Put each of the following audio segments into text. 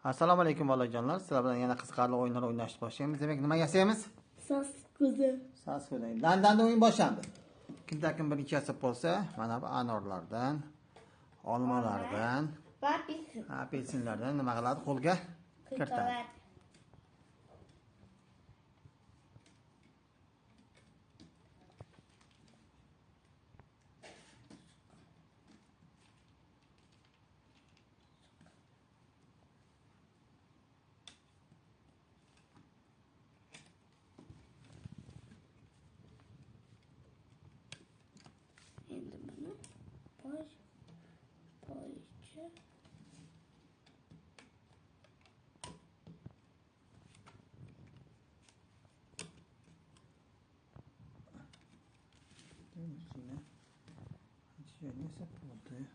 Assalomu alaykum bolajonlar. Sizlar bilan yana qiziqarli o'yinlar o'ynashni boshlaymiz. Demak, nima yasaymiz? Sas ko'zi. Sas ko'zi. Landanda o'yin boshlandi. Kimdakim bir ikkasi bo'lsa, mana bu anorlardan, olmalardan Va apelsinlardan nima qiladi? Qo'lga kiritadi. Endi buni boycha Yine oldu.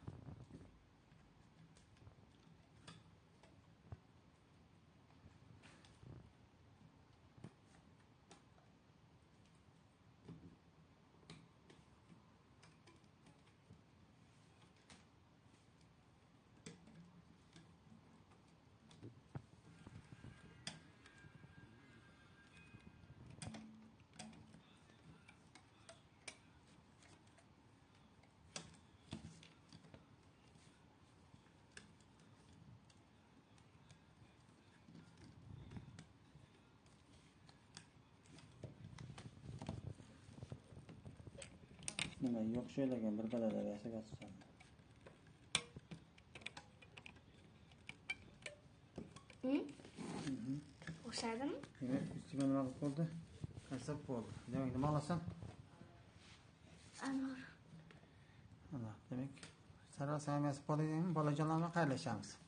Nima yo'q şeylerken bir balada yasaga tutsan. O'xshadimi? Demak, ustiga nima bo'ldi? Kasab bo'ldi. Demak, nima olasan? Anor. Ana, demak, sarva saymasi bolajonlar bilan xayrlashamiz.